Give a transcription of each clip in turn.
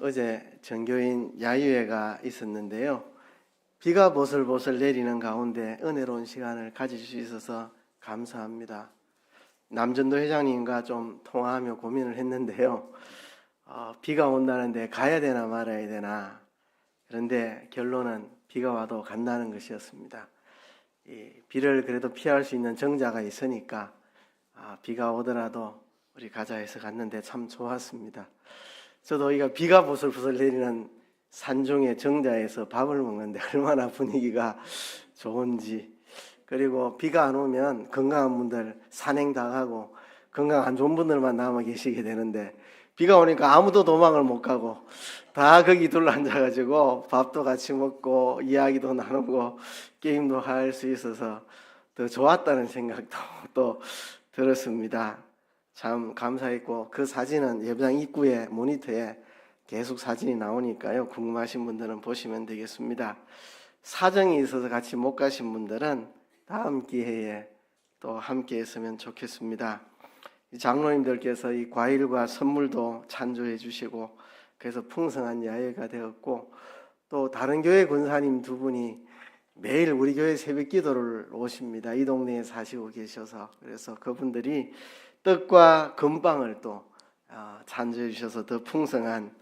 어제 전교인 야유회가 있었는데요. 비가 보슬보슬 내리는 가운데 은혜로운 시간을 가질 수 있어서 감사합니다. 남전도 회장님과 좀 통화하며 고민을 했는데요. 비가 온다는데 가야 되나 말아야 되나. 그런데 결론은 비가 와도 간다는 것이었습니다. 이 비를 그래도 피할 수 있는 정자가 있으니까 비가 오더라도 우리 가자 해서 갔는데 참 좋았습니다. 저도 여기가 비가 보슬보슬 내리는 산중의 정자에서 밥을 먹는데 얼마나 분위기가 좋은지, 그리고 비가 안 오면 건강한 분들 산행 다 가고 건강 안 좋은 분들만 남아 계시게 되는데, 비가 오니까 아무도 도망을 못 가고 다 거기 둘러앉아가지고 밥도 같이 먹고 이야기도 나누고 게임도 할 수 있어서 더 좋았다는 생각도 또 들었습니다. 참 감사했고, 그 사진은 예배당 입구에 모니터에 계속 사진이 나오니까요, 궁금하신 분들은 보시면 되겠습니다. 사정이 있어서 같이 못 가신 분들은 다음 기회에 또 함께 했으면 좋겠습니다. 장로님들께서 이 과일과 선물도 찬조해 주시고 그래서 풍성한 야외가 되었고, 또 다른 교회 권사님 두 분이 매일 우리 교회 새벽 기도를 오십니다. 이 동네에 사시고 계셔서. 그래서 그분들이 떡과 금빵을 또 찬조해 주셔서 더 풍성한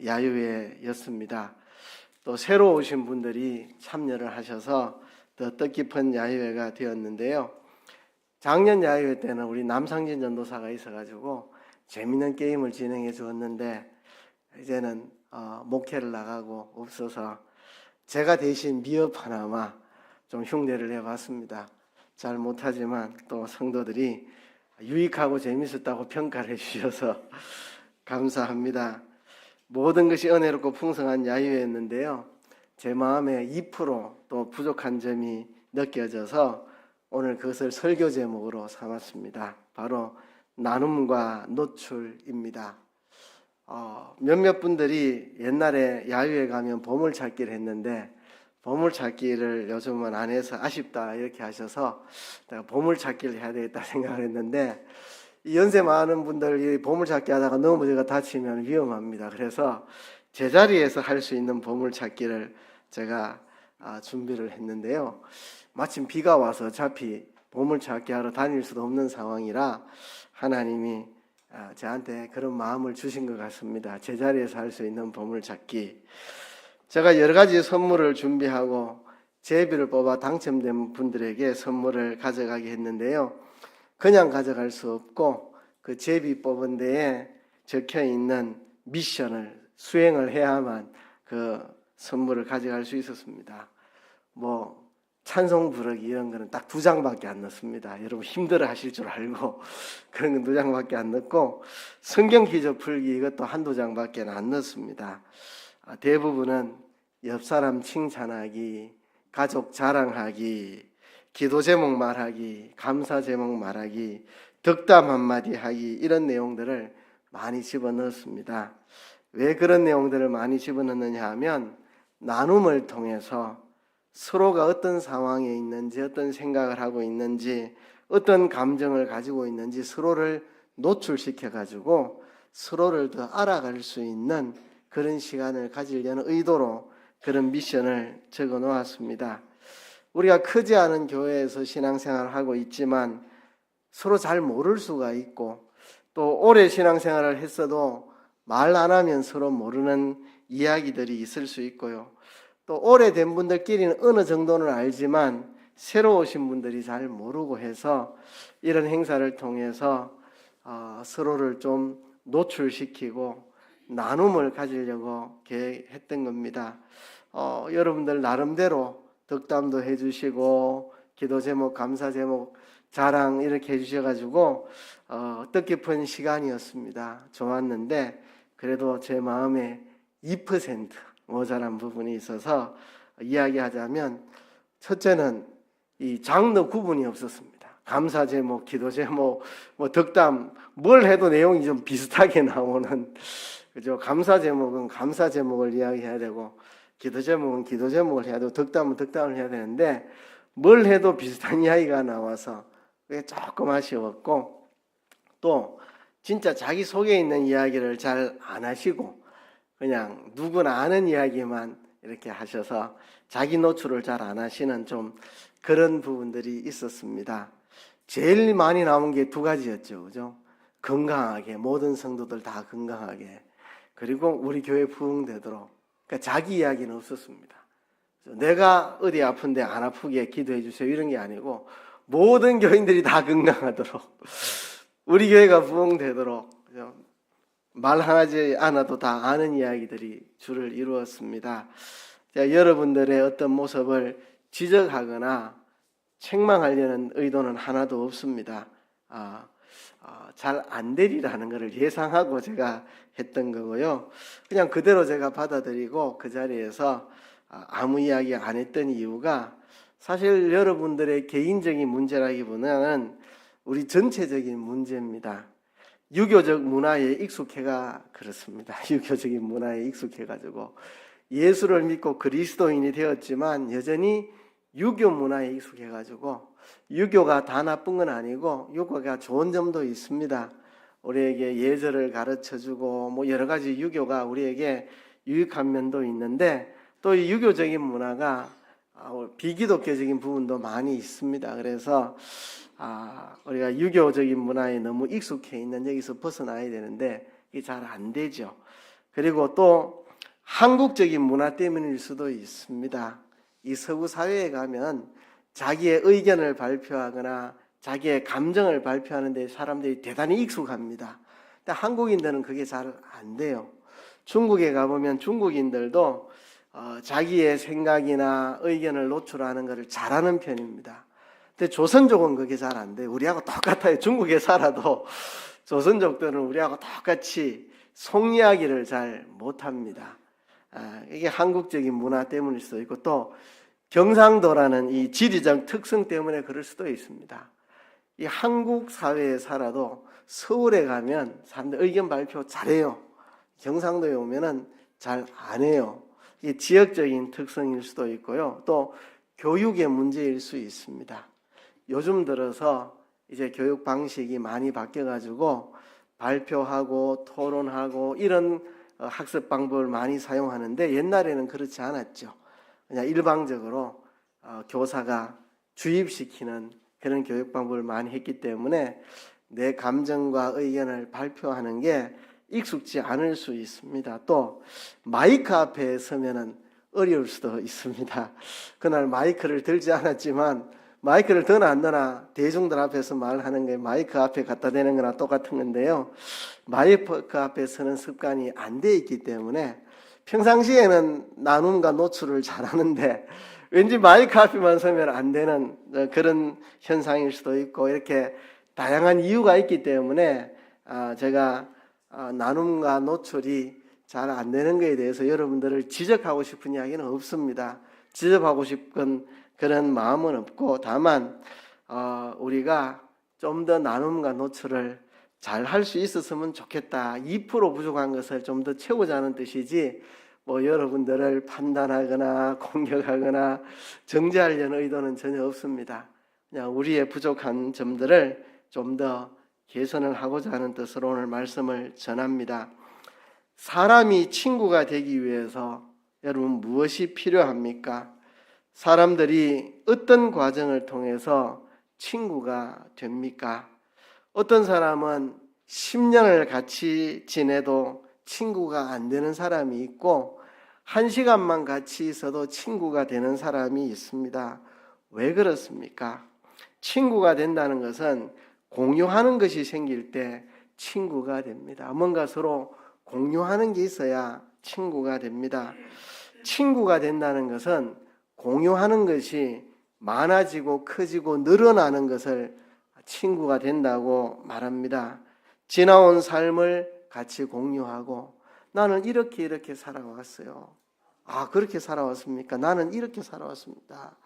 야유회였습니다. 또 새로 오신 분들이 참여를 하셔서 더 뜻깊은 야유회가 되었는데요. 작년 야유회 때는 우리 남상진 전도사가 있어가지고 재밌는 게임을 진행해 주었는데, 이제는 목회를 나가고 없어서 제가 대신 미흡 하나마 좀 흉내를 내봤습니다. 잘 못하지만 또 성도들이 유익하고 재밌었다고 평가를 해주셔서 감사합니다. 모든 것이 은혜롭고 풍성한 야유회였는데요. 제 마음에 2%또 부족한 점이 느껴져서 오늘 그것을 설교 제목으로 삼았습니다. 바로 나눔과 노출입니다. 몇몇 분들이 옛날에 야유회 가면 보물찾기를 했는데 보물찾기를 요즘은 안 해서 아쉽다 이렇게 하셔서 내가 보물찾기를 해야 되겠다 생각을 했는데, 이 연세 많은 분들이 보물찾기 하다가 넘어져가 다치면 위험합니다. 그래서 제자리에서 할 수 있는 보물찾기를 제가 준비를 했는데요. 마침 비가 와서 어차피 보물찾기 하러 다닐 수도 없는 상황이라 하나님이 저한테 그런 마음을 주신 것 같습니다. 제자리에서 할 수 있는 보물찾기. 제가 여러 가지 선물을 준비하고 제비를 뽑아 당첨된 분들에게 선물을 가져가게 했는데요. 그냥 가져갈 수 없고 그 제비 뽑은 데에 적혀 있는 미션을 수행을 해야만 그 선물을 가져갈 수 있었습니다. 찬송 부르기 이런 거는 딱 2장밖에 안 넣습니다. 여러분 힘들어 하실 줄 알고 그런 건 2장밖에 안 넣고, 성경 퀴즈 풀기 이것도 1-2장밖에 안 넣습니다. 대부분은 옆 사람 칭찬하기, 가족 자랑하기, 기도 제목 말하기, 감사 제목 말하기, 덕담 한마디 하기, 이런 내용들을 많이 집어넣었습니다. 왜 그런 내용들을 많이 집어넣느냐 하면, 나눔을 통해서 서로가 어떤 상황에 있는지, 어떤 생각을 하고 있는지, 어떤 감정을 가지고 있는지 서로를 노출시켜가지고 서로를 더 알아갈 수 있는 그런 시간을 가지려는 의도로 그런 미션을 적어 놓았습니다. 우리가 크지 않은 교회에서 신앙생활을 하고 있지만 서로 잘 모를 수가 있고, 또 오래 신앙생활을 했어도 말 안 하면 서로 모르는 이야기들이 있을 수 있고요. 또 오래된 분들끼리는 어느 정도는 알지만 새로 오신 분들이 잘 모르고 해서 이런 행사를 통해서 서로를 좀 노출시키고 나눔을 가지려고 계획했던 겁니다. 여러분들 나름대로 덕담도 해주시고 기도 제목, 감사 제목, 자랑 이렇게 해주셔가지고 뜻깊은 시간이었습니다. 좋았는데 그래도 제 마음에 2% 모자란 부분이 있어서 이야기하자면, 첫째는 이 장르 구분이 없었습니다. 감사 제목, 기도 제목, 덕담, 뭘 해도 내용이 좀 비슷하게 나오는, 그죠? 감사 제목은 감사 제목을 이야기해야 되고, 기도 제목은 기도 제목을 해야 되고, 덕담은 덕담을 해야 되는데 뭘 해도 비슷한 이야기가 나와서 그게 조금 아쉬웠고, 또 진짜 자기 속에 있는 이야기를 잘 안 하시고 그냥 누구나 아는 이야기만 이렇게 하셔서 자기 노출을 잘 안 하시는 좀 그런 부분들이 있었습니다. 제일 많이 나온 게 두 가지였죠. 그죠? 건강하게, 모든 성도들 다 건강하게. 그리고 우리 교회 부흥되도록. 그러니까 자기 이야기는 없었습니다. 내가 어디 아픈데 안 아프게 기도해 주세요. 이런 게 아니고 모든 교인들이 다 건강하도록. 우리 교회가 부흥되도록. 그죠? 말하지 않아도 다 아는 이야기들이 주를 이루었습니다. 여러분들의 어떤 모습을 지적하거나 책망하려는 의도는 하나도 없습니다. 잘 안 되리라는 것을 예상하고 제가 했던 거고요. 그냥 그대로 제가 받아들이고 그 자리에서 아무 이야기 안 했던 이유가 사실 여러분들의 개인적인 문제라기보다는 우리 전체적인 문제입니다. 유교적 문화에 익숙해가 그렇습니다. 유교적인 문화에 익숙해가지고 예수를 믿고 그리스도인이 되었지만 여전히 유교 문화에 익숙해가지고 유교가 다 나쁜 건 아니고 유교가 좋은 점도 있습니다. 우리에게 예절을 가르쳐주고 뭐 여러 가지 유교가 우리에게 유익한 면도 있는데 또 이 유교적인 문화가 비기독교적인 부분도 많이 있습니다. 그래서 우리가 유교적인 문화에 너무 익숙해 있는 여기서 벗어나야 되는데 이게 잘 안 되죠. 그리고 또 한국적인 문화 때문일 수도 있습니다. 이 서구 사회에 가면 자기의 의견을 발표하거나 자기의 감정을 발표하는 데 사람들이 대단히 익숙합니다. 근데 한국인들은 그게 잘 안 돼요. 중국에 가보면 중국인들도 자기의 생각이나 의견을 노출하는 것을 잘하는 편입니다. 근데 조선족은 그게 잘 안 돼요. 우리하고 똑같아요. 중국에 살아도 조선족들은 우리하고 똑같이 속 이야기를 잘 못합니다. 이게 한국적인 문화 때문일 수도 있고 또 경상도라는 이 지리적 특성 때문에 그럴 수도 있습니다. 이 한국 사회에 살아도 서울에 가면 사람들 의견 발표 잘해요. 경상도에 오면은 잘 안 해요. 이 지역적인 특성일 수도 있고요. 또 교육의 문제일 수 있습니다. 요즘 들어서 이제 교육 방식이 많이 바뀌어가지고 발표하고 토론하고 이런 학습 방법을 많이 사용하는데 옛날에는 그렇지 않았죠. 그냥 일방적으로 교사가 주입시키는 그런 교육 방법을 많이 했기 때문에 내 감정과 의견을 발표하는 게 익숙지 않을 수 있습니다. 또 마이크 앞에 서면은 어려울 수도 있습니다. 그날 마이크를 들지 않았지만 마이크를 드나 안 드나 대중들 앞에서 말하는 게 마이크 앞에 갖다 대는 거나 똑같은 건데요. 마이크 앞에 서는 습관이 안 돼 있기 때문에 평상시에는 나눔과 노출을 잘하는데 왠지 마이크 앞에만 서면 안 되는 그런 현상일 수도 있고 이렇게 다양한 이유가 있기 때문에 제가 나눔과 노출이 잘 안 되는 것에 대해서 여러분들을 지적하고 싶은 이야기는 없습니다. 지적하고 싶은 그런 마음은 없고 다만 우리가 좀 더 나눔과 노출을 잘 할 수 있었으면 좋겠다. 2% 부족한 것을 좀 더 채우자는 뜻이지 뭐 여러분들을 판단하거나 공격하거나 정죄하려는 의도는 전혀 없습니다. 그냥 우리의 부족한 점들을 좀 더 개선을 하고자 하는 뜻으로 오늘 말씀을 전합니다. 사람이 친구가 되기 위해서 여러분 무엇이 필요합니까? 사람들이 어떤 과정을 통해서 친구가 됩니까? 어떤 사람은 10년을 같이 지내도 친구가 안 되는 사람이 있고 1시간만 같이 있어도 친구가 되는 사람이 있습니다. 왜 그렇습니까? 친구가 된다는 것은 공유하는 것이 생길 때 친구가 됩니다. 뭔가 서로 공유하는 게 있어야 친구가 됩니다. 친구가 된다는 것은 공유하는 것이 많아지고 커지고 늘어나는 것을 친구가 된다고 말합니다. 지나온 삶을 같이 공유하고 나는 이렇게 살아왔어요. 그렇게 살아왔습니까? 나는 이렇게 살아왔습니다.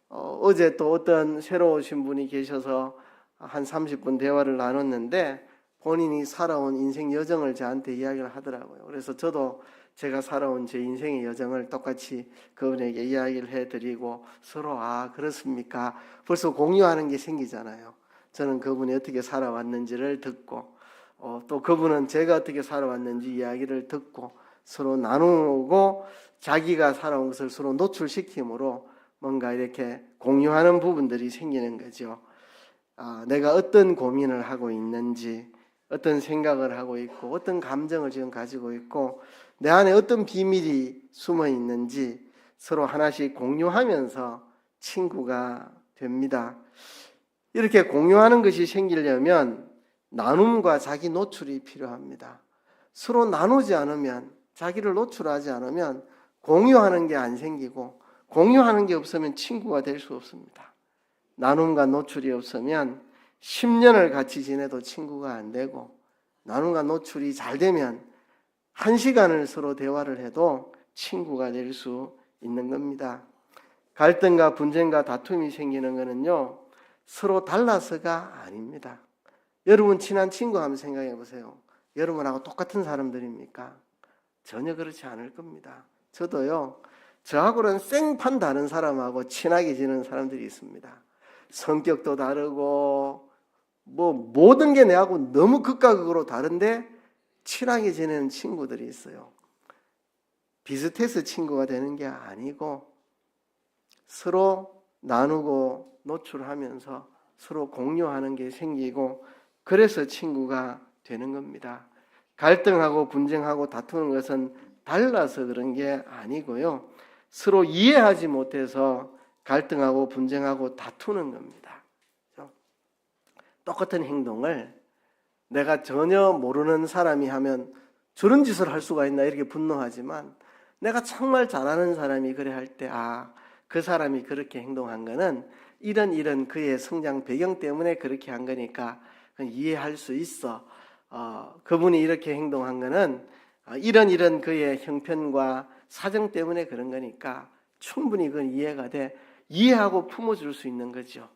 어제 또 어떤 새로 오신 분이 계셔서 한 30분 대화를 나눴는데 본인이 살아온 인생 여정을 저한테 이야기를 하더라고요. 그래서 저도 제가 살아온 제 인생의 여정을 똑같이 그분에게 이야기를 해드리고 서로 그렇습니까? 벌써 공유하는 게 생기잖아요. 저는 그분이 어떻게 살아왔는지를 듣고 또 그분은 제가 어떻게 살아왔는지 이야기를 듣고 서로 나누고 자기가 살아온 것을 서로 노출시킴으로 뭔가 이렇게 공유하는 부분들이 생기는 거죠. 내가 어떤 고민을 하고 있는지, 어떤 생각을 하고 있고, 어떤 감정을 지금 가지고 있고, 내 안에 어떤 비밀이 숨어 있는지 서로 하나씩 공유하면서 친구가 됩니다. 이렇게 공유하는 것이 생기려면 나눔과 자기 노출이 필요합니다. 서로 나누지 않으면, 자기를 노출하지 않으면 공유하는 게 안 생기고, 공유하는 게 없으면 친구가 될 수 없습니다. 나눔과 노출이 없으면 10년을 같이 지내도 친구가 안 되고, 나눔과 노출이 잘 되면 1시간을 서로 대화를 해도 친구가 될 수 있는 겁니다. 갈등과 분쟁과 다툼이 생기는 것은요, 서로 달라서가 아닙니다. 여러분 친한 친구 한번 생각해 보세요. 여러분하고 똑같은 사람들입니까? 전혀 그렇지 않을 겁니다. 저도요, 저하고는 생판 다른 사람하고 친하게 지내는 사람들이 있습니다. 성격도 다르고 뭐 모든 게 내하고 너무 극과 극으로 다른데 친하게 지내는 친구들이 있어요. 비슷해서 친구가 되는 게 아니고 서로 나누고 노출하면서 서로 공유하는 게 생기고 그래서 친구가 되는 겁니다. 갈등하고 분쟁하고 다투는 것은 달라서 그런 게 아니고요. 서로 이해하지 못해서 갈등하고 분쟁하고 다투는 겁니다. 똑같은 행동을 내가 전혀 모르는 사람이 하면 저런 짓을 할 수가 있나 이렇게 분노하지만 내가 정말 잘하는 사람이 그래 할 때 그 사람이 그렇게 행동한 거는 이런 그의 성장 배경 때문에 그렇게 한 거니까 이해할 수 있어. 그분이 이렇게 행동한 거는 이런 그의 형편과 사정 때문에 그런 거니까 충분히 그건 이해가 돼. 이해하고 품어줄 수 있는 거죠.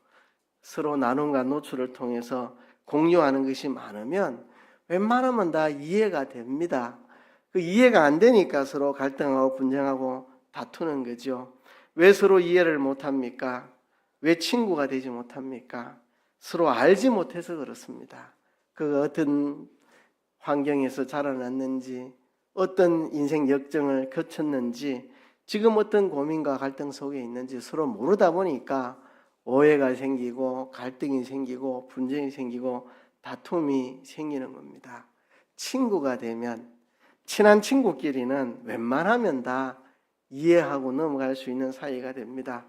서로 나눔과 노출을 통해서 공유하는 것이 많으면 웬만하면 다 이해가 됩니다. 그 이해가 안 되니까 서로 갈등하고 분쟁하고 다투는 거죠. 왜 서로 이해를 못합니까? 왜 친구가 되지 못합니까? 서로 알지 못해서 그렇습니다. 그 어떤 환경에서 자라났는지, 어떤 인생 역정을 거쳤는지, 지금 어떤 고민과 갈등 속에 있는지 서로 모르다 보니까 오해가 생기고 갈등이 생기고 분쟁이 생기고 다툼이 생기는 겁니다. 친구가 되면 친한 친구끼리는 웬만하면 다 이해하고 넘어갈 수 있는 사이가 됩니다.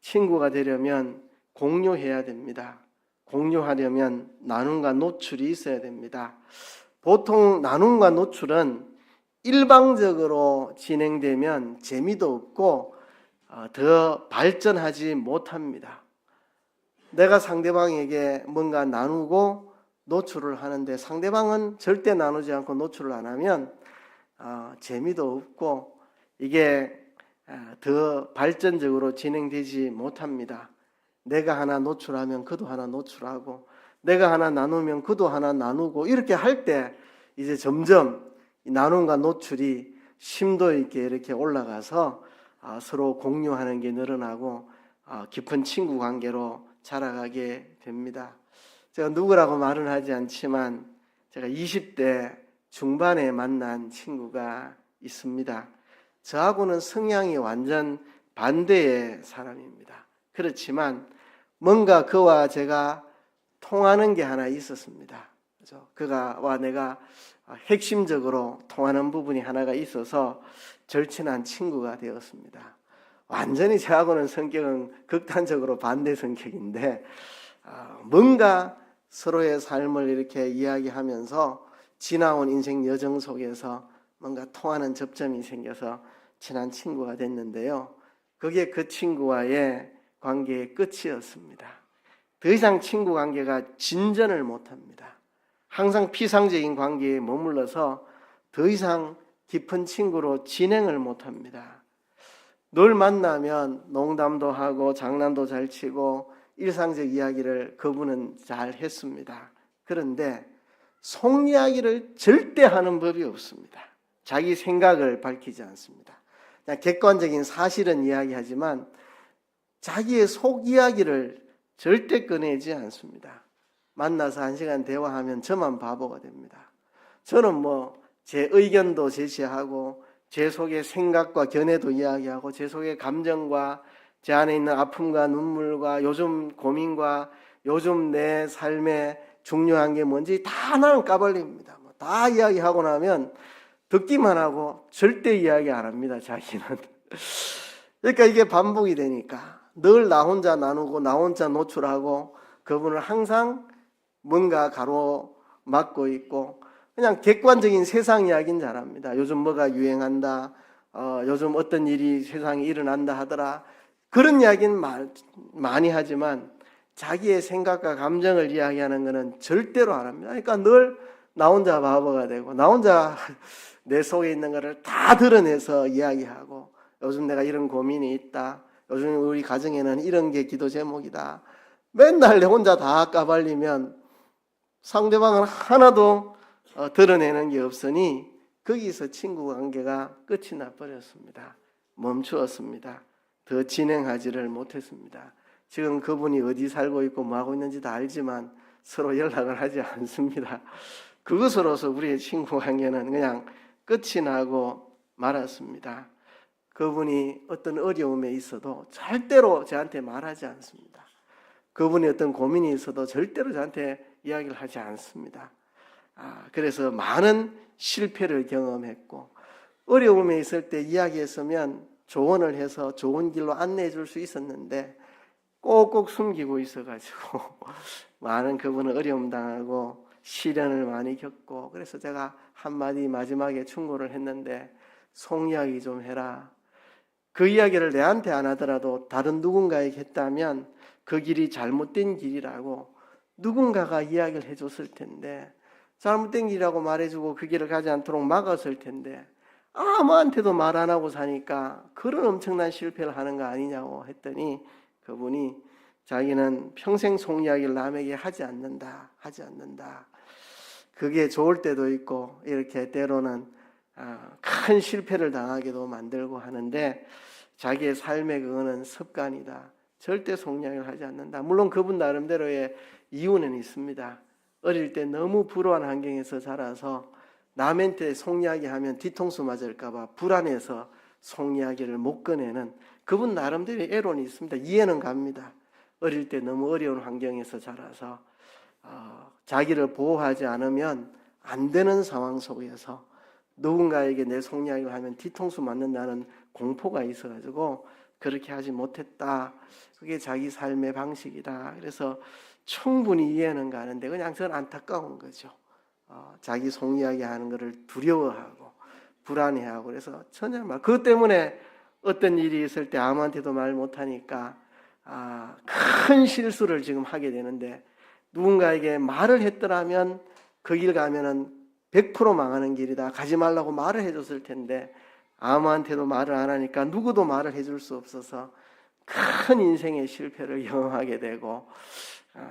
친구가 되려면 공유해야 됩니다. 공유하려면 나눔과 노출이 있어야 됩니다. 보통 나눔과 노출은 일방적으로 진행되면 재미도 없고 더 발전하지 못합니다. 내가 상대방에게 뭔가 나누고 노출을 하는데 상대방은 절대 나누지 않고 노출을 안 하면 재미도 없고 이게 더 발전적으로 진행되지 못합니다. 내가 하나 노출하면 그도 하나 노출하고 내가 하나 나누면 그도 하나 나누고 이렇게 할 때 이제 점점 나눔과 노출이 심도 있게 이렇게 올라가서 서로 공유하는 게 늘어나고 깊은 친구 관계로 자라가게 됩니다. 제가 누구라고 말은 하지 않지만 제가 20대 중반에 만난 친구가 있습니다. 저하고는 성향이 완전 반대의 사람입니다. 그렇지만 뭔가 그와 제가 통하는 게 하나 있었습니다. 그죠? 그와 내가 핵심적으로 통하는 부분이 하나가 있어서 절친한 친구가 되었습니다. 완전히 저하고는 성격은 극단적으로 반대 성격인데 뭔가 서로의 삶을 이렇게 이야기하면서 지나온 인생 여정 속에서 뭔가 통하는 접점이 생겨서 친한 친구가 됐는데요. 그게 그 친구와의 관계의 끝이었습니다. 더 이상 친구 관계가 진전을 못합니다. 항상 피상적인 관계에 머물러서 더 이상 깊은 친구로 진행을 못합니다. 늘 만나면 농담도 하고 장난도 잘 치고 일상적 이야기를 그분은 잘 했습니다. 그런데 속 이야기를 절대 하는 법이 없습니다. 자기 생각을 밝히지 않습니다. 그냥 객관적인 사실은 이야기하지만 자기의 속 이야기를 절대 꺼내지 않습니다. 만나서 1시간 대화하면 저만 바보가 됩니다. 저는 제 의견도 제시하고 제 속의 생각과 견해도 이야기하고 제 속의 감정과 제 안에 있는 아픔과 눈물과 요즘 고민과 요즘 내 삶에 중요한 게 뭔지 다 나는 까발립니다. 다 이야기하고 나면 듣기만 하고 절대 이야기 안 합니다. 자기는. 그러니까 이게 반복이 되니까 늘 나 혼자 나누고 나 혼자 노출하고 그분을 항상 뭔가 가로막고 있고 그냥 객관적인 세상 이야기는 잘합니다. 요즘 뭐가 유행한다. 요즘 어떤 일이 세상에 일어난다 하더라. 그런 이야기는 많이 하지만 자기의 생각과 감정을 이야기하는 것은 절대로 안 합니다. 그러니까 늘 나 혼자 바보가 되고 나 혼자 내 속에 있는 것을 다 드러내서 이야기하고 요즘 내가 이런 고민이 있다. 요즘 우리 가정에는 이런 게 기도 제목이다. 맨날 내 혼자 다 까발리면 상대방은 하나도 드러내는 게 없으니 거기서 친구 관계가 끝이 나버렸습니다. 멈추었습니다. 더 진행하지를 못했습니다. 지금 그분이 어디 살고 있고 뭐하고 있는지 다 알지만 서로 연락을 하지 않습니다. 그것으로서 우리의 친구 관계는 그냥 끝이 나고 말았습니다. 그분이 어떤 어려움에 있어도 절대로 저한테 말하지 않습니다. 그분이 어떤 고민이 있어도 절대로 저한테 이야기를 하지 않습니다. 그래서 많은 실패를 경험했고 어려움에 있을 때 이야기했으면 조언을 해서 좋은 길로 안내해 줄 수 있었는데 꼭꼭 숨기고 있어가지고 많은 그분은 어려움 당하고 시련을 많이 겪고 그래서 제가 한마디 마지막에 충고를 했는데 속 이야기 좀 해라. 그 이야기를 내한테 안 하더라도 다른 누군가에게 했다면 그 길이 잘못된 길이라고 누군가가 이야기를 해줬을 텐데 잘못된 길이라고 말해주고 그 길을 가지 않도록 막았을 텐데 아무한테도 말 안 하고 사니까 그런 엄청난 실패를 하는 거 아니냐고 했더니 그분이 자기는 평생 속 이야기를 남에게 하지 않는다. 그게 좋을 때도 있고 이렇게 때로는 큰 실패를 당하게도 만들고 하는데 자기의 삶의 그거는 습관이다. 절대 속 이야기를 하지 않는다. 물론 그분 나름대로의 이유는 있습니다. 어릴 때 너무 불우한 환경에서 자라서 남한테 속 이야기하면 뒤통수 맞을까 봐 불안해서 속 이야기를 못 꺼내는 그분 나름대로의 애론이 있습니다. 이해는 갑니다. 어릴 때 너무 어려운 환경에서 자라서 자기를 보호하지 않으면 안 되는 상황 속에서 누군가에게 내 속 이야기를 하면 뒤통수 맞는다는 공포가 있어가지고 그렇게 하지 못했다. 그게 자기 삶의 방식이다. 그래서 충분히 이해는 가는데 그냥 저는 안타까운 거죠. 자기 속 이야기하는 것을 두려워하고 불안해하고 그래서 전혀 그것 때문에 어떤 일이 있을 때 아무한테도 말 못하니까 큰 실수를 지금 하게 되는데 누군가에게 말을 했더라면 그 길 가면은 100% 망하는 길이다. 가지 말라고 말을 해줬을 텐데 아무한테도 말을 안 하니까 누구도 말을 해줄 수 없어서 큰 인생의 실패를 경험하게 되고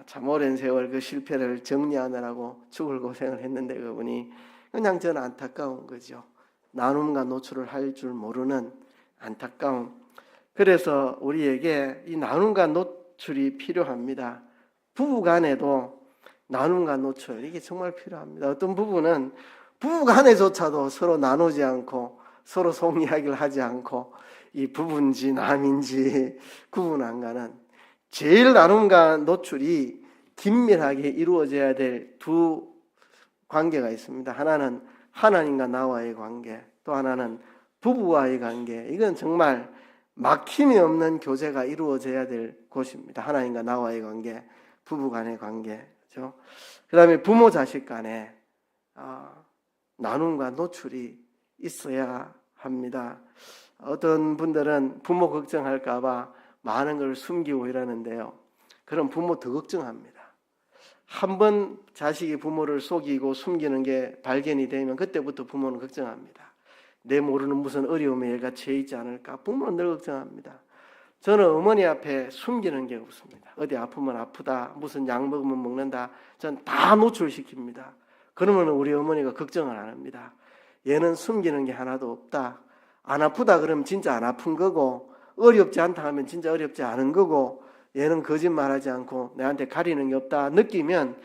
참 오랜 세월 그 실패를 정리하느라고 죽을 고생을 했는데 그분이 그냥 저는 안타까운 거죠. 나눔과 노출을 할 줄 모르는 안타까움. 그래서 우리에게 이 나눔과 노출이 필요합니다. 부부간에도 나눔과 노출 이게 정말 필요합니다. 어떤 부부는 부부간에조차도 서로 나누지 않고 서로 속 이야기를 하지 않고 이 부부인지 남인지 구분 안 가는 제일 나눔과 노출이 긴밀하게 이루어져야 될 두 관계가 있습니다. 하나는 하나님과 나와의 관계, 또 하나는 부부와의 관계. 이건 정말 막힘이 없는 교제가 이루어져야 될 곳입니다. 하나님과 나와의 관계, 부부 간의 관계. 그렇죠? 그 다음에 부모 자식 간에 나눔과 노출이 있어야 합니다. 어떤 분들은 부모 걱정할까 봐 많은 걸 숨기고 이러는데요. 그럼 부모 더 걱정합니다. 한번 자식이 부모를 속이고 숨기는 게 발견이 되면 그때부터 부모는 걱정합니다. 내 모르는 무슨 어려움에 얘가 처해 있지 않을까? 부모는 늘 걱정합니다. 저는 어머니 앞에 숨기는 게 없습니다. 어디 아프면 아프다, 무슨 약 먹으면 먹는다. 전 다 노출시킵니다. 그러면 우리 어머니가 걱정을 안 합니다. 얘는 숨기는 게 하나도 없다. 안 아프다 그러면 진짜 안 아픈 거고 어렵지 않다 하면 진짜 어렵지 않은 거고 얘는 거짓말하지 않고 내한테 가리는 게 없다 느끼면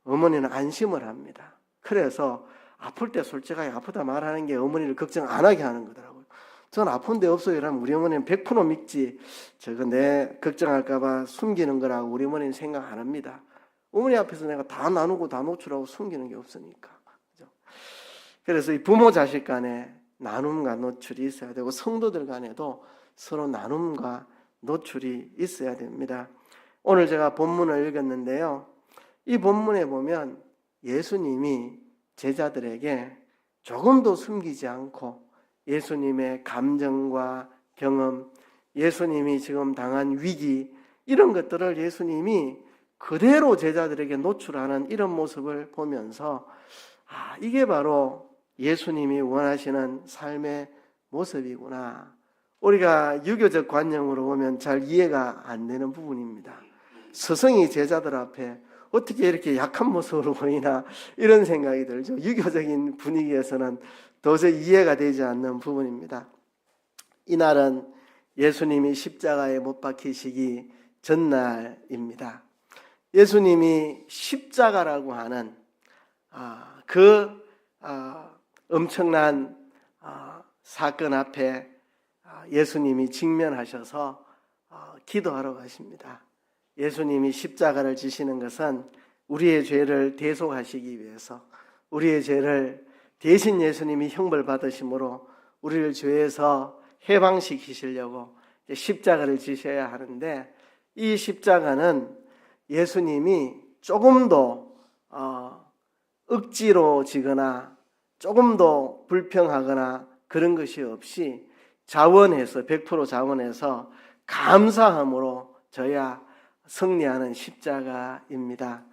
어머니는 안심을 합니다. 그래서 아플 때 솔직하게 아프다 말하는 게 어머니를 걱정 안 하게 하는 거더라고요. 전 아픈 데 없어요. 이러면 우리 어머니는 100% 믿지. 저거 내 걱정할까 봐 숨기는 거라고 우리 어머니는 생각 안 합니다. 어머니 앞에서 내가 다 나누고 다 노출하고 숨기는 게 없으니까. 그죠? 그래서 이 부모 자식 간에 나눔과 노출이 있어야 되고 성도들 간에도 서로 나눔과 노출이 있어야 됩니다. 오늘 제가 본문을 읽었는데요. 이 본문에 보면 예수님이 제자들에게 조금도 숨기지 않고 예수님의 감정과 경험, 예수님이 지금 당한 위기, 이런 것들을 예수님이 그대로 제자들에게 노출하는 이런 모습을 보면서 이게 바로 예수님이 원하시는 삶의 모습이구나. 우리가 유교적 관념으로 보면 잘 이해가 안 되는 부분입니다. 스승이 제자들 앞에 어떻게 이렇게 약한 모습으로 보이나 이런 생각이 들죠. 유교적인 분위기에서는 도저히 이해가 되지 않는 부분입니다. 이날은 예수님이 십자가에 못 박히시기 전날입니다. 예수님이 십자가라고 하는 엄청난 사건 앞에 예수님이 직면하셔서 기도하러 가십니다. 예수님이 십자가를 지시는 것은 우리의 죄를 대속하시기 위해서, 우리의 죄를 대신 예수님이 형벌 받으심으로 우리를 죄에서 해방시키시려고 십자가를 지셔야 하는데, 이 십자가는 예수님이 조금도 억지로 지거나 조금도 불평하거나 그런 것이 없이 자원해서 100% 자원해서 감사함으로 저야 승리하는 십자가입니다.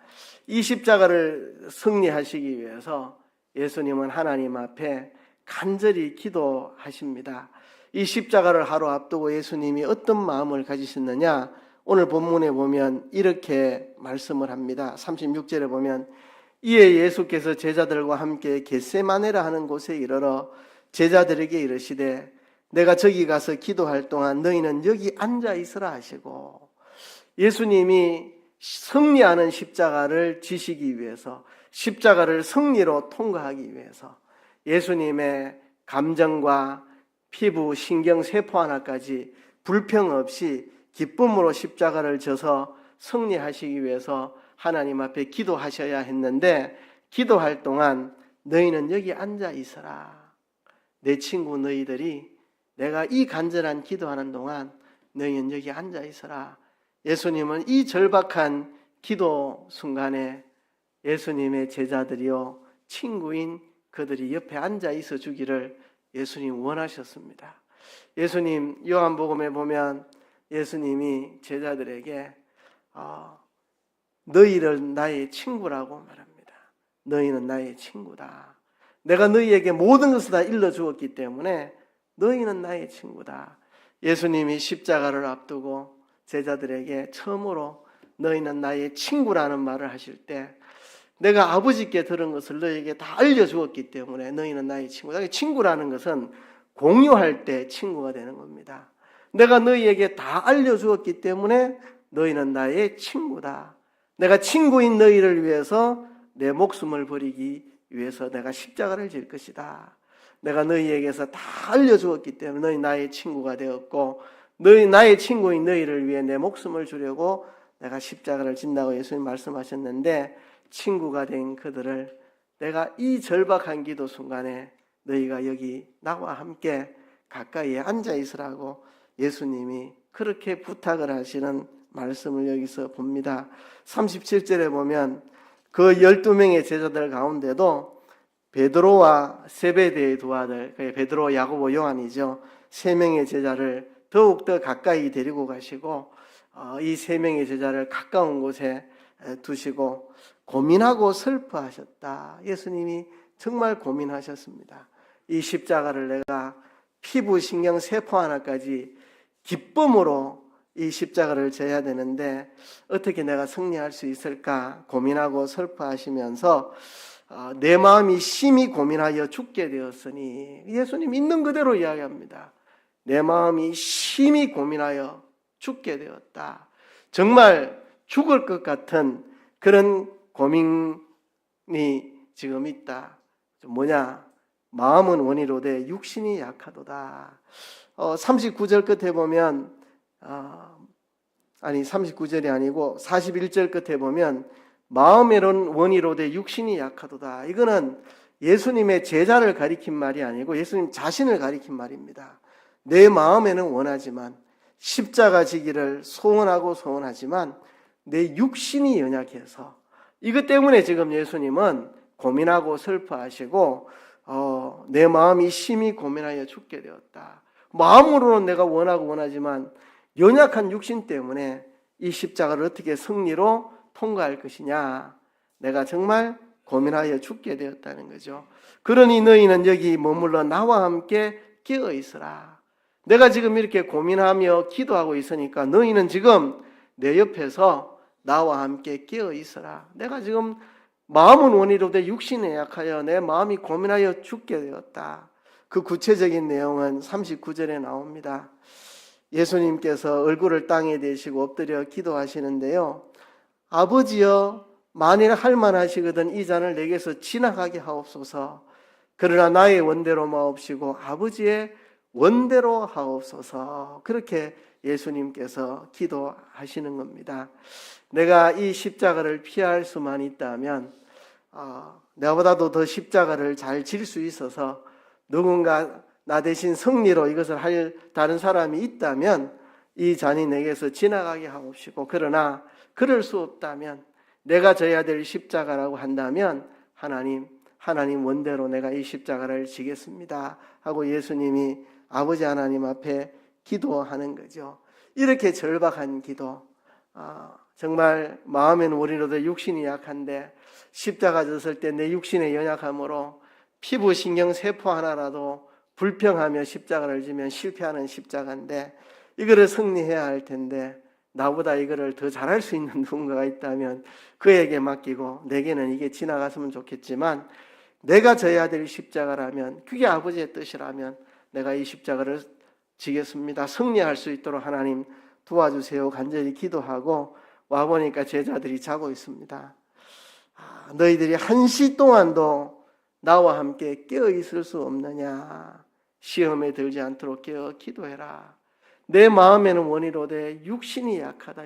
이 십자가를 승리하시기 위해서 예수님은 하나님 앞에 간절히 기도하십니다. 이 십자가를 하루 앞두고 예수님이 어떤 마음을 가지셨느냐? 오늘 본문에 보면 이렇게 말씀을 합니다. 36절에 보면 이에 예수께서 제자들과 함께 겟세마네라 하는 곳에 이르러 제자들에게 이르시되 내가 저기 가서 기도할 동안 너희는 여기 앉아 있으라 하시고, 예수님이 승리하는 십자가를 지시기 위해서, 십자가를 승리로 통과하기 위해서 예수님의 감정과 피부, 신경, 세포 하나까지 불평 없이 기쁨으로 십자가를 져서 승리하시기 위해서 하나님 앞에 기도하셔야 했는데, 기도할 동안 너희는 여기 앉아 있어라. 내 친구 너희들이 내가 이 간절한 기도하는 동안 너희는 여기 앉아 있어라. 예수님은 이 절박한 기도 순간에 예수님의 제자들이요 친구인 그들이 옆에 앉아 있어 주기를 예수님 원하셨습니다. 예수님 요한복음에 보면 예수님이 제자들에게 너희를 나의 친구라고 말합니다. 너희는 나의 친구다. 내가 너희에게 모든 것을 다 일러주었기 때문에 너희는 나의 친구다. 예수님이 십자가를 앞두고 제자들에게 처음으로 너희는 나의 친구라는 말을 하실 때, 내가 아버지께 들은 것을 너희에게 다 알려주었기 때문에 너희는 나의 친구다. 친구라는 것은 공유할 때 친구가 되는 겁니다. 내가 너희에게 다 알려주었기 때문에 너희는 나의 친구다. 내가 친구인 너희를 위해서 내 목숨을 버리기 위해서 내가 십자가를 질 것이다. 내가 너희에게서 다 알려주었기 때문에 너희 나의 친구가 되었고, 너희 나의 친구인 너희를 위해 내 목숨을 주려고 내가 십자가를 진다고 예수님 말씀하셨는데, 친구가 된 그들을 내가 이 절박한 기도 순간에 너희가 여기 나와 함께 가까이에 앉아 있으라고 예수님이 그렇게 부탁을 하시는 말씀을 여기서 봅니다. 37절에 보면 그 12명의 제자들 가운데도 베드로와 세베대의 두 아들, 베드로, 야고보, 요한이죠. 3명의 제자를 더욱더 가까이 데리고 가시고 이 3명의 제자를 가까운 곳에 두시고 고민하고 슬퍼하셨다. 예수님이 정말 고민하셨습니다. 이 십자가를 내가 피부, 신경, 세포 하나까지 기쁨으로 이 십자가를 져야 되는데 어떻게 내가 승리할 수 있을까 고민하고 슬퍼하시면서 내 마음이 심히 고민하여 죽게 되었으니, 예수님 있는 그대로 이야기합니다. 내 마음이 심히 고민하여 죽게 되었다. 정말 죽을 것 같은 그런 고민이 지금 있다. 뭐냐? 마음은 원이로되 육신이 약하도다. 39절 끝에 보면 39절이 아니고 41절 끝에 보면 마음에는 원이로되 육신이 약하도다. 이거는 예수님의 제자를 가리킨 말이 아니고 예수님 자신을 가리킨 말입니다. 내 마음에는 원하지만 십자가 지기를 소원하지만 내 육신이 연약해서 이것 때문에 지금 예수님은 고민하고 슬퍼하시고 내 마음이 심히 고민하여 죽게 되었다. 마음으로는 내가 원하지만 연약한 육신 때문에 이 십자가를 어떻게 승리로 통과할 것이냐. 내가 정말 고민하여 죽게 되었다는 거죠. 그러니 너희는 여기 머물러 나와 함께 깨어 있으라. 내가 지금 이렇게 고민하며 기도하고 있으니까 너희는 지금 내 옆에서 나와 함께 깨어 있으라. 내가 지금 마음은 원이로되 육신에 약하여 내 마음이 고민하여 죽게 되었다. 그 구체적인 내용은 39절에 나옵니다. 예수님께서 얼굴을 땅에 대시고 엎드려 기도하시는데요. 아버지여, 만일 할만하시거든 이 잔을 내게서 지나가게 하옵소서. 그러나 나의 원대로 마옵시고 아버지의 원대로 하옵소서. 그렇게 예수님께서 기도하시는 겁니다. 내가 이 십자가를 피할 수만 있다면 내가보다도 더 십자가를 잘 질 수 있어서 누군가 나 대신 승리로 이것을 할 다른 사람이 있다면 이 잔이 내게서 지나가게 하옵시고, 그러나 그럴 수 없다면 내가 져야 될 십자가라고 한다면 하나님 원대로 내가 이 십자가를 지겠습니다 하고 예수님이 아버지 하나님 앞에 기도하는 거죠. 이렇게 절박한 기도, 정말 마음에는 원이로되 육신이 약한데 십자가 졌을 때 내 육신의 연약함으로 피부 신경 세포 하나라도 불평하며 십자가를 지면 실패하는 십자가인데 이거를 승리해야 할 텐데 나보다 이거를 더 잘할 수 있는 누군가가 있다면 그에게 맡기고 내게는 이게 지나갔으면 좋겠지만 내가 져야 될 십자가라면, 그게 아버지의 뜻이라면 내가 이 십자가를 지겠습니다. 승리할 수 있도록 하나님 도와주세요. 간절히 기도하고 와보니까 제자들이 자고 있습니다. 너희들이 한시 동안도 나와 함께 깨어 있을 수 없느냐. 시험에 들지 않도록 깨어 기도해라. 내 마음에는 원이로되 육신이 약하다.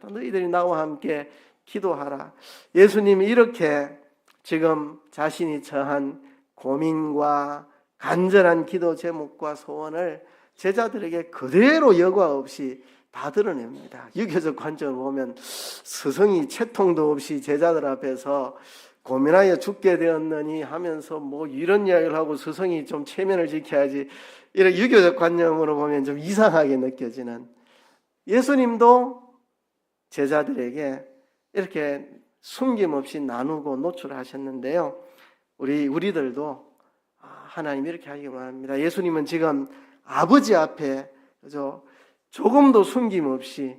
너희들이 나와 함께 기도하라. 예수님이 이렇게 지금 자신이 처한 고민과 간절한 기도 제목과 소원을 제자들에게 그대로 여과 없이 다 드러냅니다. 유교적 관점을 보면 스승이 채통도 없이 제자들 앞에서 고민하여 죽게 되었느니 하면서 뭐 이런 이야기를 하고 스승이 좀 체면을 지켜야지, 이런 유교적 관념으로 보면 좀 이상하게 느껴지는, 예수님도 제자들에게 이렇게 숨김없이 나누고 노출하셨는데요. 우리들도 하나님 이렇게 하기 원합니다. 예수님은 지금 아버지 앞에 조금도 숨김없이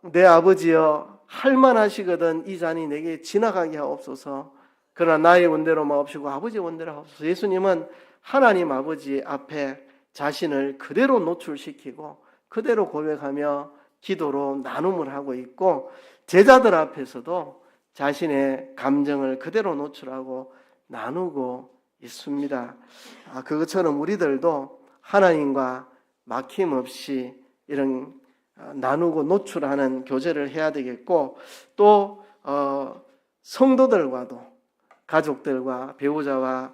내 아버지여, 할만하시거든 이 잔이 내게 지나가게 하옵소서. 그러나 나의 원대로 마옵시고 아버지의 원대로 하옵소서. 예수님은 하나님 아버지 앞에 자신을 그대로 노출시키고 그대로 고백하며 기도로 나눔을 하고 있고, 제자들 앞에서도 자신의 감정을 그대로 노출하고 나누고 있습니다. 그것처럼 우리들도 하나님과 막힘없이 이런 나누고 노출하는 교제를 해야 되겠고, 또 성도들과도, 가족들과 배우자와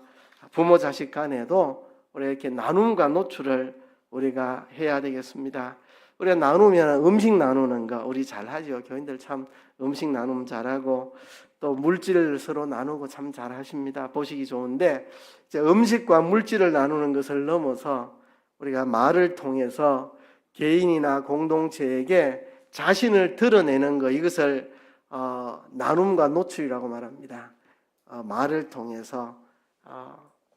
부모 자식 간에도 우리 이렇게 나눔과 노출을 우리가 해야 되겠습니다. 우리가 나누면 음식 나누는 거 우리 잘하죠. 교인들 참 음식 나눔 잘하고 또 물질을 서로 나누고 참 잘하십니다. 보시기 좋은데, 이제 음식과 물질을 나누는 것을 넘어서 우리가 말을 통해서 개인이나 공동체에게 자신을 드러내는 것, 이것을 나눔과 노출이라고 말합니다. 말을 통해서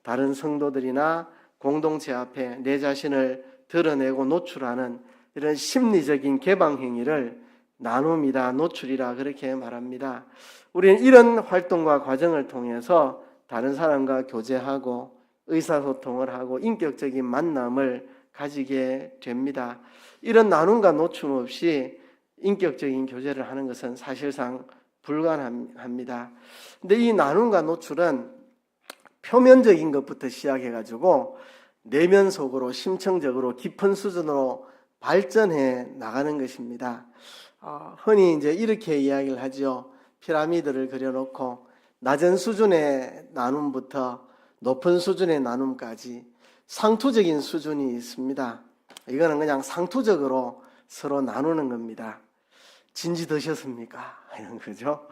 다른 성도들이나 공동체 앞에 내 자신을 드러내고 노출하는 이런 심리적인 개방 행위를 나눔이다, 노출이라 그렇게 말합니다. 우리는 이런 활동과 과정을 통해서 다른 사람과 교제하고 의사소통을 하고 인격적인 만남을 가지게 됩니다. 이런 나눔과 노출 없이 인격적인 교제를 하는 것은 사실상 불가능합니다. 근데 이 나눔과 노출은 표면적인 것부터 시작해가지고 내면 속으로 심층적으로 깊은 수준으로 발전해 나가는 것입니다. 흔히 이제 이렇게 이야기를 하죠. 피라미드를 그려놓고 낮은 수준의 나눔부터 높은 수준의 나눔까지 상투적인 수준이 있습니다. 이거는 그냥 상투적으로 서로 나누는 겁니다. 진지 드셨습니까? 이런 거죠.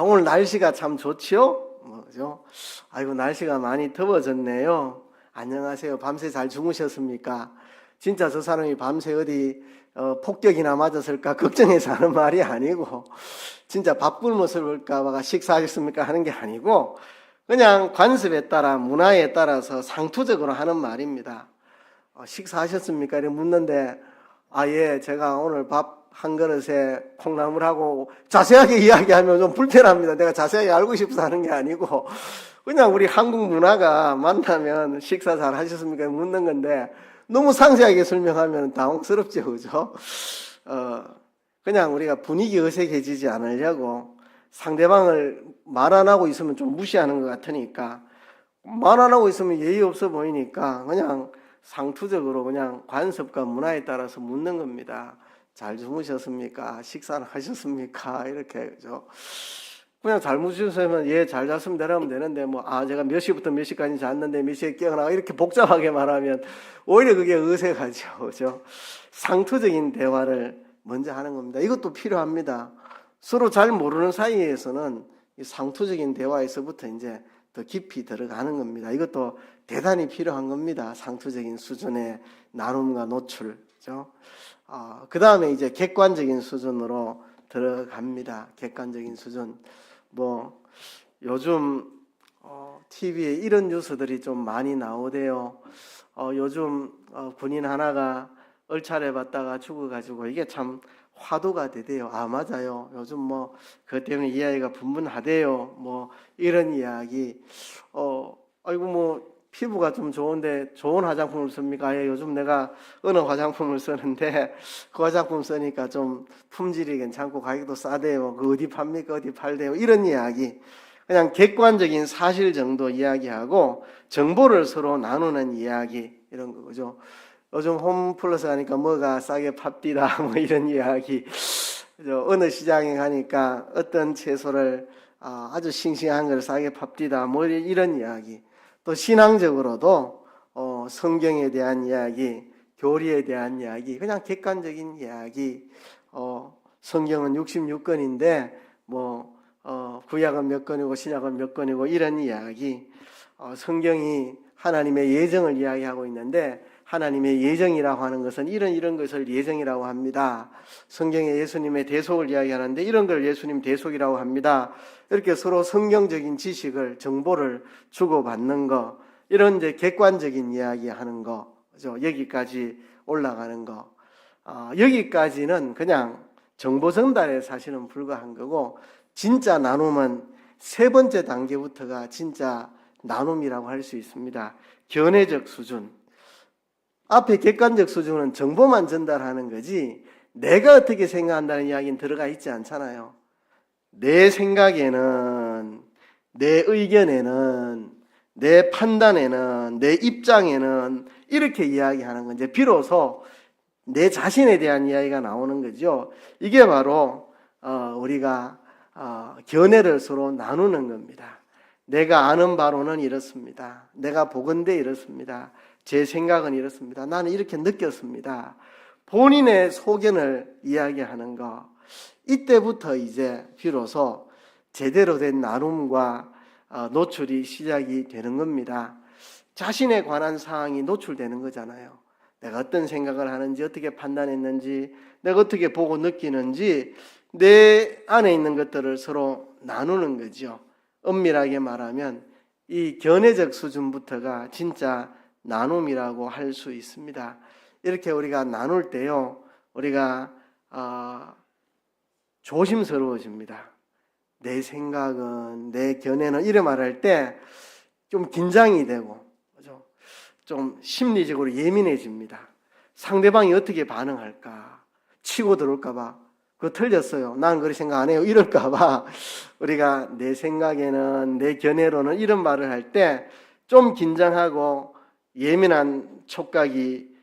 오늘 날씨가 참 좋지요? 뭐죠? 아이고, 날씨가 많이 더워졌네요. 안녕하세요. 밤새 잘 주무셨습니까? 진짜 저 사람이 밤새 어디 폭격이나 맞았을까 걱정해서 하는 말이 아니고, 진짜 밥 굶었을까 식사하셨습니까 하는 게 아니고, 그냥 관습에 따라 문화에 따라서 상투적으로 하는 말입니다. 식사하셨습니까? 이렇게 묻는데, 예, 제가 오늘 밥 한 그릇에 콩나물하고 자세하게 이야기하면 좀 불편합니다. 내가 자세하게 알고 싶어서 하는 게 아니고, 그냥 우리 한국 문화가 만나면 식사 잘 하셨습니까? 묻는 건데, 너무 상세하게 설명하면 당혹스럽죠, 그죠? 그냥 우리가 분위기 어색해지지 않으려고 상대방을 말 안 하고 있으면 좀 무시하는 것 같으니까, 말 안 하고 있으면 예의 없어 보이니까 그냥 상투적으로 그냥 관습과 문화에 따라서 묻는 겁니다. 잘 주무셨습니까? 식사는 하셨습니까? 이렇게, 그죠? 그냥 잘 주무셨으면 예, 잘 잤습니다. 이러면 되는데, 제가 몇 시부터 몇 시까지 잤는데 몇 시에 깨어나 이렇게 복잡하게 말하면 오히려 그게 어색하죠. 그죠? 상투적인 대화를 먼저 하는 겁니다. 이것도 필요합니다. 서로 잘 모르는 사이에서는 이 상투적인 대화에서부터 이제 더 깊이 들어가는 겁니다. 이것도 대단히 필요한 겁니다. 상투적인 수준의 나눔과 노출. 그죠? 그 다음에 이제 객관적인 수준으로 들어갑니다. 객관적인 수준. 요즘 TV에 이런 뉴스들이 좀 많이 나오대요. 요즘 군인 하나가 얼차려 받다가 죽어가지고 이게 참 화두가 되대요. 맞아요. 요즘 그것 때문에 이야기가 분분하대요. 이런 이야기. 피부가 좀 좋은데 좋은 화장품을 씁니까? 요즘 내가 어느 화장품을 쓰는데 그 화장품 쓰니까 좀 품질이 괜찮고 가격도 싸대요. 그 어디 팝니까? 어디 팔대요? 이런 이야기. 그냥 객관적인 사실 정도 이야기하고 정보를 서로 나누는 이야기 이런 거죠. 요즘 홈플러스 가니까 뭐가 싸게 팝디다 이런 이야기. 어느 시장에 가니까 어떤 채소를 아주 싱싱한 걸 싸게 팝디다 이런 이야기. 또 신앙적으로도 성경에 대한 이야기, 교리에 대한 이야기, 그냥 객관적인 이야기. 성경은 66권인데 구약은 몇 권이고 신약은 몇 권이고 이런 이야기. 성경이 하나님의 예정을 이야기하고 있는데 하나님의 예정이라고 하는 것은 이런 것을 예정이라고 합니다. 성경에 예수님의 대속을 이야기하는데 이런 걸 예수님 대속이라고 합니다. 이렇게 서로 성경적인 지식을, 정보를 주고받는 거, 이런 이제 객관적인 이야기 하는 거, 그죠? 여기까지 올라가는 거. 여기까지는 그냥 정보 전달에 사실은 불과한 거고, 진짜 나눔은 세 번째 단계부터가 진짜 나눔이라고 할 수 있습니다. 견해적 수준. 앞에 객관적 수준은 정보만 전달하는 거지 내가 어떻게 생각한다는 이야기는 들어가 있지 않잖아요. 내 생각에는, 내 의견에는, 내 판단에는, 내 입장에는 이렇게 이야기하는 건 이제 비로소 내 자신에 대한 이야기가 나오는 거죠. 이게 바로 우리가 견해를 서로 나누는 겁니다. 내가 아는 바로는 이렇습니다. 내가 보건대 이렇습니다. 제 생각은 이렇습니다. 나는 이렇게 느꼈습니다. 본인의 소견을 이야기하는 거. 이때부터 이제 비로소 제대로 된 나눔과 노출이 시작이 되는 겁니다. 자신에 관한 사항이 노출되는 거잖아요. 내가 어떤 생각을 하는지, 어떻게 판단했는지, 내가 어떻게 보고 느끼는지 내 안에 있는 것들을 서로 나누는 거죠. 엄밀하게 말하면 이 견해적 수준부터가 진짜 나눔이라고 할 수 있습니다. 이렇게 우리가 나눌 때요, 우리가 조심스러워집니다. 내 생각은, 내 견해는 이래 말할 때 좀 긴장이 되고, 그죠? 좀 심리적으로 예민해집니다. 상대방이 어떻게 반응할까? 치고 들어올까봐 그거 틀렸어요. 난 그렇게 생각 안 해요. 이럴까봐 우리가 내 생각에는, 내 견해로는 이런 말을 할 때 좀 긴장하고 예민한 촉각이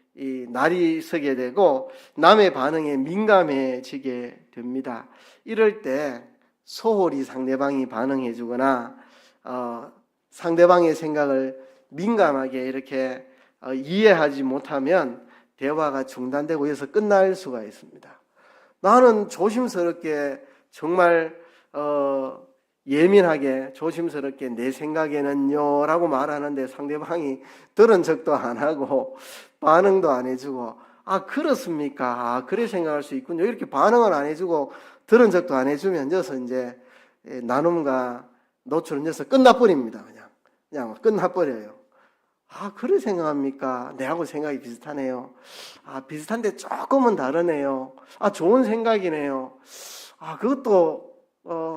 날이 서게 되고 남의 반응에 민감해지게 됩니다. 이럴 때 소홀히 상대방이 반응해 주거나 상대방의 생각을 민감하게 이렇게 이해하지 못하면 대화가 중단되고 여기서 끝날 수가 있습니다. 나는 조심스럽게 정말 예민하게 조심스럽게 내 생각에는요 라고 말하는데 상대방이 들은 척도 안 하고 반응도 안 해주고 그렇습니까? 그래 생각할 수 있군요. 이렇게 반응을 안 해주고 들은 척도 안 해주면 여기서 이제 나눔과 노출은 여기서 끝나버립니다. 그냥 끝나버려요. 그래 생각합니까? 내하고 생각이 비슷하네요. 비슷한데 조금은 다르네요. 좋은 생각이네요. 그것도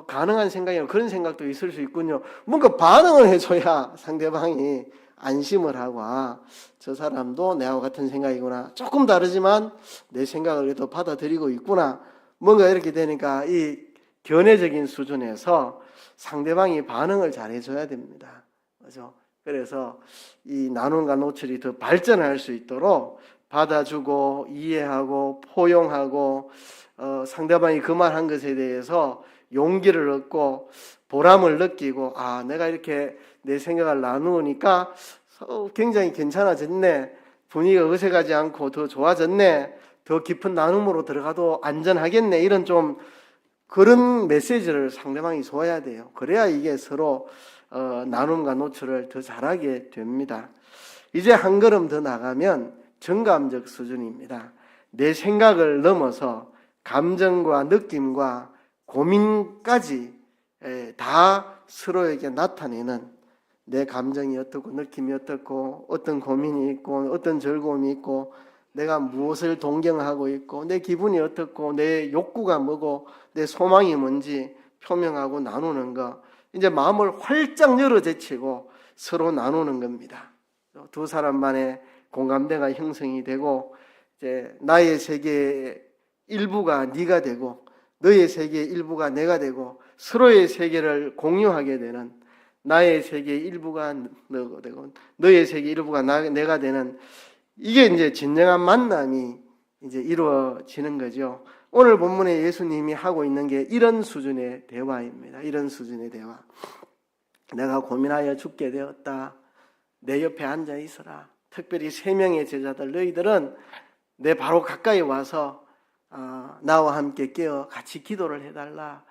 가능한 생각이에요. 그런 생각도 있을 수 있군요. 뭔가 반응을 해줘야 상대방이 안심을 하고 저 사람도 내하고 같은 생각이구나. 조금 다르지만 내 생각을 그래도 받아들이고 있구나. 뭔가 이렇게 되니까 이 견해적인 수준에서 상대방이 반응을 잘 해줘야 됩니다. 그렇죠? 그래서 이 나눔과 노출이 더 발전할 수 있도록 받아주고 이해하고 포용하고 상대방이 그 말한 것에 대해서 용기를 얻고 보람을 느끼고 내가 이렇게 내 생각을 나누니까 굉장히 괜찮아졌네. 분위기가 어색하지 않고 더 좋아졌네. 더 깊은 나눔으로 들어가도 안전하겠네. 이런 좀 그런 메시지를 상대방이 줘야 돼요. 그래야 이게 서로 나눔과 노출을 더 잘하게 됩니다. 이제 한 걸음 더 나가면 정감적 수준입니다. 내 생각을 넘어서 감정과 느낌과 고민까지 다 서로에게 나타내는 내 감정이 어떻고 느낌이 어떻고 어떤 고민이 있고 어떤 즐거움이 있고 내가 무엇을 동경하고 있고 내 기분이 어떻고 내 욕구가 뭐고 내 소망이 뭔지 표명하고 나누는 거. 이제 마음을 활짝 열어 제치고 서로 나누는 겁니다. 두 사람만의 공감대가 형성이 되고 이제 나의 세계의 일부가 네가 되고 너의 세계의 일부가 내가 되고 서로의 세계를 공유하게 되는 나의 세계의 일부가 너가 되고 너의 세계의 일부가 내가 되는 이게 이제 진정한 만남이 이제 이루어지는 거죠. 오늘 본문에 예수님이 하고 있는 게 이런 수준의 대화입니다. 이런 수준의 대화. 내가 고민하여 죽게 되었다. 내 옆에 앉아 있어라. 특별히 3명의 제자들 너희들은 내 바로 가까이 와서 나와 함께 깨어 같이 기도를 해달라.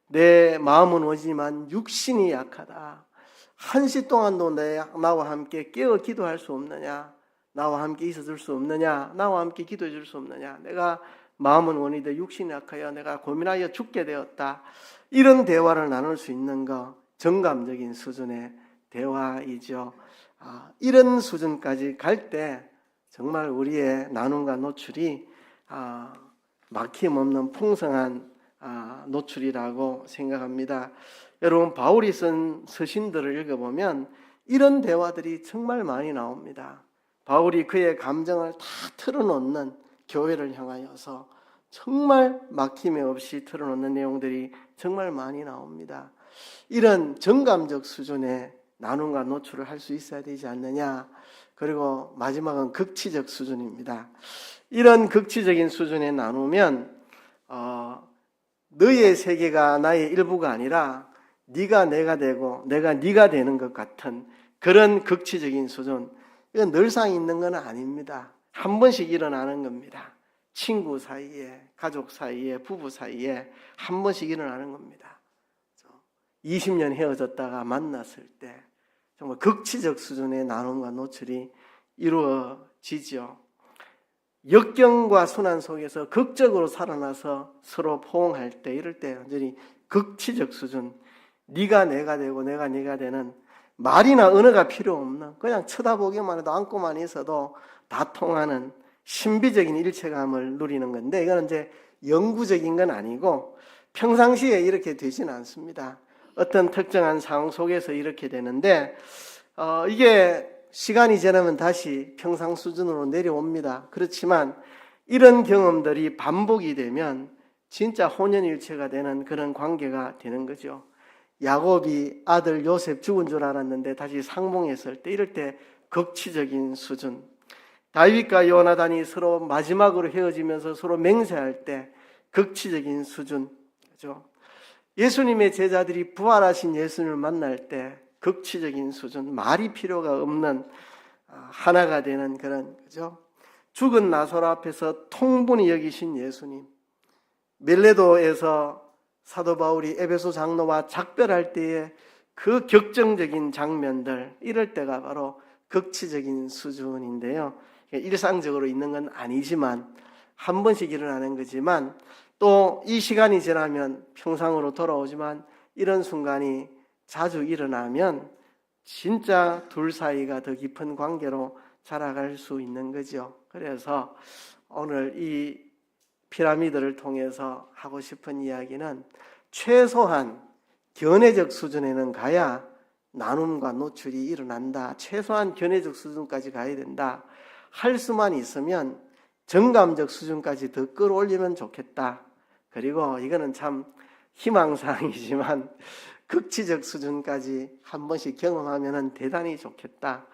내 마음은 오지만 육신이 약하다. 한시 동안도 나와 함께 깨어 기도할 수 없느냐? 나와 함께 있어줄 수 없느냐? 나와 함께 기도해 줄 수 없느냐? 내가 마음은 원이되 육신이 약하여 내가 고민하여 죽게 되었다. 이런 대화를 나눌 수 있는 거 정감적인 수준의 대화이죠. 이런 수준까지 갈 때 정말 우리의 나눔과 노출이 막힘없는 풍성한 노출이라고 생각합니다. 여러분 바울이 쓴 서신들을 읽어보면 이런 대화들이 정말 많이 나옵니다. 바울이 그의 감정을 다 털어놓는 교회를 향하여서 정말 막힘이 없이 털어놓는 내용들이 정말 많이 나옵니다. 이런 정감적 수준의 나눔과 노출을 할 수 있어야 되지 않느냐. 그리고 마지막은 극치적 수준입니다. 이런 극치적인 수준에 나누면 너의 세계가 나의 일부가 아니라 네가 내가 되고 내가 네가 되는 것 같은 그런 극치적인 수준. 이건 늘상 있는 건 아닙니다. 한 번씩 일어나는 겁니다. 친구 사이에, 가족 사이에, 부부 사이에 한 번씩 일어나는 겁니다. 20년 헤어졌다가 만났을 때 정말 극치적 수준의 나눔과 노출이 이루어지죠. 역경과 순환 속에서 극적으로 살아나서 서로 포옹할 때 이럴 때 완전히 극치적 수준, 네가 내가 되고 내가 네가 되는 말이나 언어가 필요 없는 그냥 쳐다보기만 해도 안고만 있어도 다 통하는 신비적인 일체감을 누리는 건데 이거는 이제 영구적인 건 아니고 평상시에 이렇게 되지는 않습니다. 어떤 특정한 상황 속에서 이렇게 되는데 이게 시간이 지나면 다시 평상 수준으로 내려옵니다. 그렇지만 이런 경험들이 반복이 되면 진짜 혼연일체가 되는 그런 관계가 되는 거죠. 야곱이 아들 요셉 죽은 줄 알았는데 다시 상봉했을 때, 이럴 때 극치적인 수준. 다윗과 요나단이 서로 마지막으로 헤어지면서 서로 맹세할 때 극치적인 수준. 그죠? 예수님의 제자들이 부활하신 예수님을 만날 때 극치적인 수준, 말이 필요가 없는 하나가 되는 그런, 그죠? 죽은 나사로 앞에서 통분히 여기신 예수님, 밀레도에서 사도 바울이 에베소 장로와 작별할 때의 그 격정적인 장면들, 이럴 때가 바로 극치적인 수준인데요. 일상적으로 있는 건 아니지만 한 번씩 일어나는 거지만, 또 이 시간이 지나면 평상으로 돌아오지만 이런 순간이 자주 일어나면 진짜 둘 사이가 더 깊은 관계로 자라갈 수 있는 거죠. 그래서 오늘 이 피라미드를 통해서 하고 싶은 이야기는, 최소한 견해적 수준에는 가야 나눔과 노출이 일어난다. 최소한 견해적 수준까지 가야 된다. 할 수만 있으면 정감적 수준까지 더 끌어올리면 좋겠다. 그리고 이거는 참 희망사항이지만 극치적 수준까지 한 번씩 경험하면 대단히 좋겠다.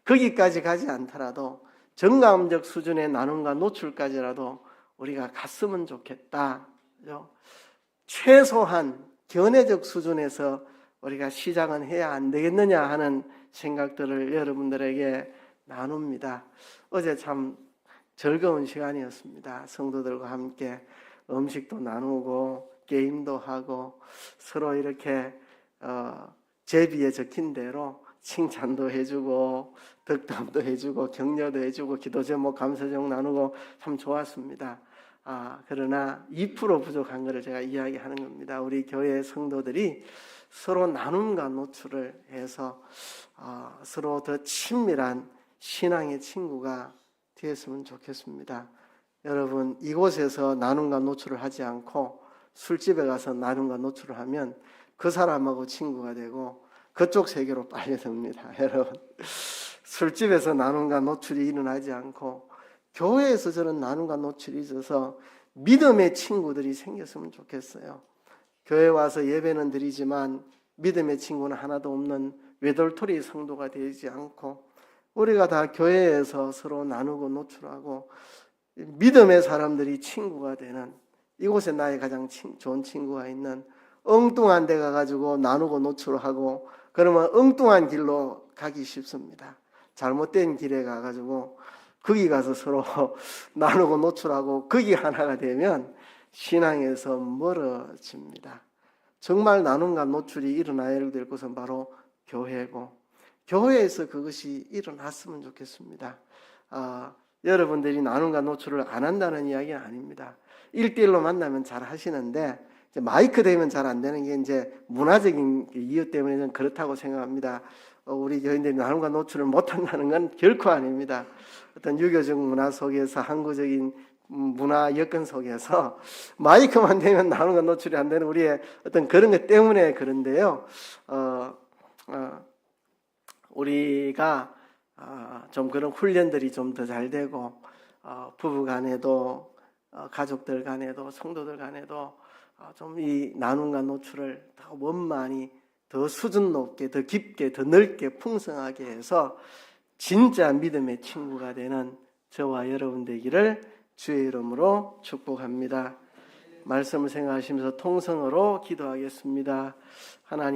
거기까지 가지 않더라도 정감적 수준의 나눔과 노출까지라도 우리가 갔으면 좋겠다. 그죠? 최소한 견해적 수준에서 우리가 시작은 해야 안 되겠느냐 하는 생각들을 여러분들에게 나눕니다. 어제 참 즐거운 시간이었습니다. 성도들과 함께 음식도 나누고 게임도 하고 서로 이렇게 제비에 적힌 대로 칭찬도 해주고 덕담도 해주고 격려도 해주고 기도 제목 감사 제목 나누고 참 좋았습니다. 그러나 2% 부족한 것을 제가 이야기하는 겁니다. 우리 교회 성도들이 서로 나눔과 노출을 해서 서로 더 친밀한 신앙의 친구가 되었으면 좋겠습니다. 여러분, 이곳에서 나눔과 노출을 하지 않고 술집에 가서 나눔과 노출을 하면 그 사람하고 친구가 되고 그쪽 세계로 빨려듭니다. 여러분, 술집에서 나눔과 노출이 일어나지 않고 교회에서 저는 나눔과 노출이 있어서 믿음의 친구들이 생겼으면 좋겠어요. 교회 와서 예배는 드리지만 믿음의 친구는 하나도 없는 외돌토리 성도가 되지 않고, 우리가 다 교회에서 서로 나누고 노출하고 믿음의 사람들이 친구가 되는, 이곳에 나의 가장 좋은 친구가 있는, 엉뚱한 데 가가지고 나누고 노출하고 그러면 엉뚱한 길로 가기 쉽습니다. 잘못된 길에 가가지고 거기 가서 서로 나누고 노출하고 거기 하나가 되면 신앙에서 멀어집니다. 정말 나눔과 노출이 일어나야 될 곳은 바로 교회고, 교회에서 그것이 일어났으면 좋겠습니다. 여러분들이 나눔과 노출을 안 한다는 이야기는 아닙니다. 1대1로 만나면 잘 하시는데 이제 마이크 되면 잘 안 되는 게 이제 문화적인 이유 때문에 는 그렇다고 생각합니다. 우리 교인들이 나눔과 노출을 못 한다는 건 결코 아닙니다. 어떤 유교적 문화 속에서, 한국적인 문화 여건 속에서 마이크만 되면 나눔과 노출이 안 되는 우리의 어떤 그런 것 때문에 그런데요. 우리가 좀 그런 훈련들이 좀 더 잘 되고, 부부 간에도 가족들 간에도 성도들 간에도 좀 이 나눔과 노출을 더 원만히, 더 수준 높게, 더 깊게, 더 넓게, 풍성하게 해서 진짜 믿음의 친구가 되는 저와 여러분 되기를 주의 이름으로 축복합니다. 말씀을 생각하시면서 통성으로 기도하겠습니다. 하나님,